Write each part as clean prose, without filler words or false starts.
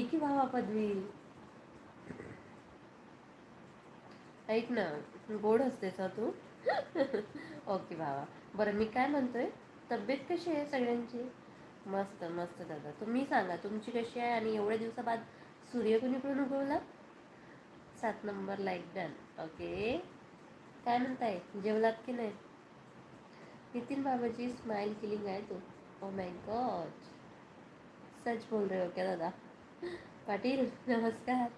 घे की भावा पदवी. ऐक ना, गोड असतेस हा तू. ओके भावा. बरं मी काय म्हणतोय, तब्येत कशी आहे सगळ्यांची? मस्त मस्त दादा. तुम्ही सांगा तुमची कशी आहे, आणि एवढ्या दिवसाबाद सूर्य कुणीकडून उगवला? 7 नंबर लाईक डन. ओके. काय म्हणताय, जेवलात की नाही? नितीन बाबाजी स्माइल किलिंग आहे तू. ओ माय गॉड, सच बोल रहे हो क्या दादा? पाटील नमस्कार.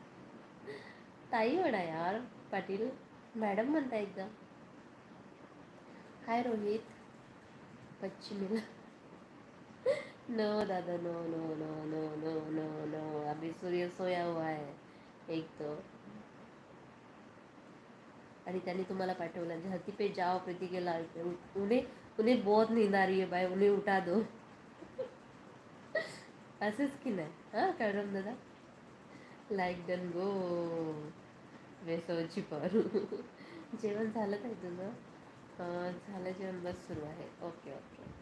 ताई म्हणा यार, पाटील मॅडम म्हणता एकदा. हाय रोहित. पश्चिमीला. नो दादा, no no no no no no no, अभी सूर्य सोया हुआ है एक तो. आणि त्यांनी तुम्हाला पाठवलं, धरती पे जाओ प्रीति के लाल पे. उन्हें उन्हें बहुत नींद आ रही है भाई, उन्हें उठा दो. असंच की नाही हां कळरम दादा? लाईक डन गो. वेसवची पर. जेवण झालं काय तुझं? झालं जेवण, बस सुरू आहे. Okay okay.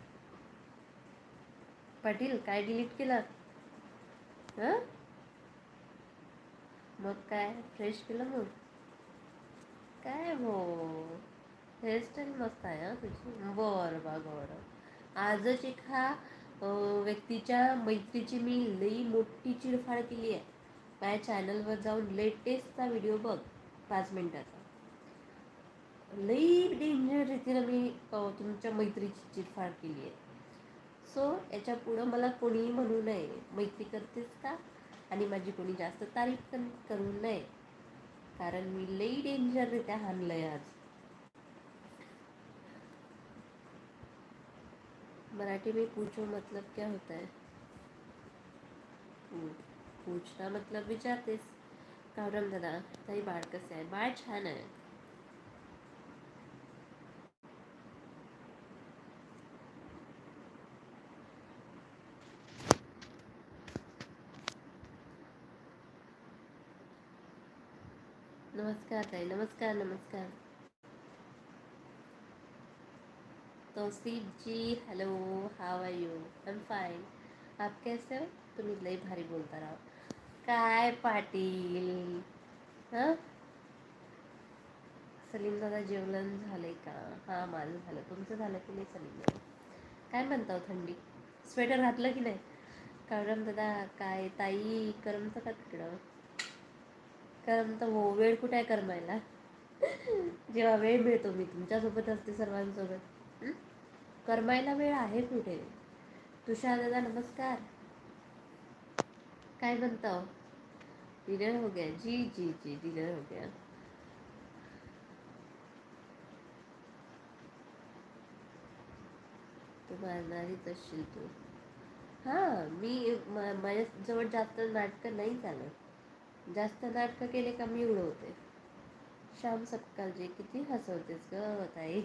पाटील काय डिलीट केलं? हां मग काय फ्रेश केलं मग? काय हो, हेअरस्टाईल मस्त आहे हां तुझी. बरं बा बरं. आजच एका व्यक्तीच्या मैत्रीची मी लई मोठी चिडफाड केली आहे. माझ्या चॅनलवर जाऊन लेटेस्टचा व्हिडिओ बघ, 5 मिनिटाचा. लई डेंजर रीतीनं मी तुमच्या मैत्रीची चिडफाड केली आहे. सो याच्या पुढं मला कोणीही म्हणू नये, मैत्री करतेस का, आणि माझी कोणी जास्त तारीफ पण करू नये, कारण मी लई डेंजररित्या हाणलंय आज. मराठी में पूछो मतलब क्या होता है? पूछना मतलब विचारतेस. कावरम दादा, ताई बाळ कसं आहे? बाळ छान आहे. नमस्कार ताई, नमस्कार नमस्कार. Tauseef ji hello, how are you? I am fine. आप कैसे हो? तुम्ही लई भारी बोलता राव. काय पाटील हां. सलीम दादा जेवण झालंय का? हां माझं झालं. तुमचं झालं की नाही सलीम दादा? काय म्हणता थंडी? स्वेटर घातलं की नाही? काळराम दादा काय ताई करमतं का तिकडं? करमतं हो. वेळ कुठे आहे करमायला? जेव्हा वेळ मिळतो मी तुमच्यासोबत असते सर्वांसोबत. करमायला वेळ आहे कुठे? तुषार दादा नमस्कार. काय म्हणता? डिनर हो गया? जी जी जी डिनर हो गया. तू मारणारीच असशील तू. हां मी माझ्याजवळ जास्त नाटकं नाही चालत. जास्त नाटकं केले का मी उडवते. श्याम सपकाळजी किती हसवतेस ग ताई.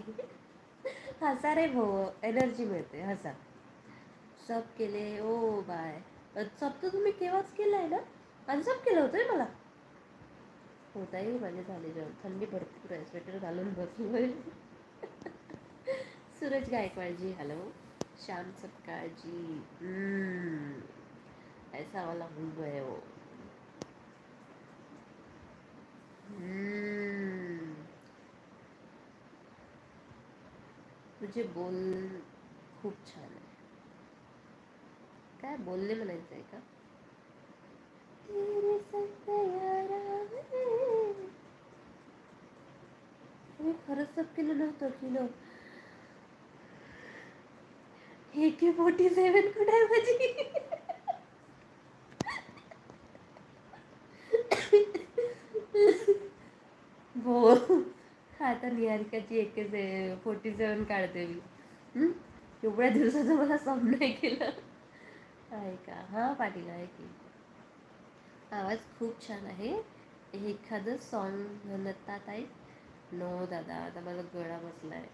हसा रे भो, एनर्जी मिळते, हसा. सब केले ओ बाय. सब तर तुम्ही केव्हाच केलंय ना, आणि सब केलं होतं मला. होताही माझे झाले जेवण. थंडी भरपूर आहे, स्वेटर घालून बसलोय. सूरज गायकवाडजी हॅलो. श्याम सपकाळजी ऐसा वाला हूँ गए हो. तुझे बोल खूप छान आहे. काय बोलणे म्हणायचं आहे का? मी खरंच सब केलं नव्हतं केलं. AK-47 कुठे आहे माझी? हो आता निहारिकाची AK-47 काढते मी. एवढ्या दिवसाचं मला सम नाही केलं आहे का? हां पाटील आहे की. आवाज खूप छान आहे. एखादं सॉन्ग म्हणतात आहे? नो दादा, आता मला गळा बसलाय.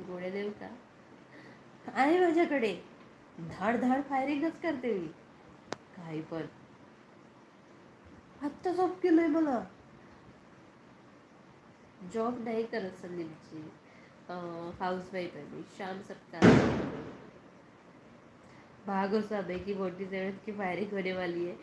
गोळ्या देऊ का? आहे माझ्याकडे. धाड धाड फायरिंगच करते मी. काही पण. आत्ता जॉब केलंय मला. जॉब नाही करत संदीपजी, हाऊसवाईफ आहे मी. शाम सप्ताह भाग हो सब है कि 47 की फायरिंग होने वाली है.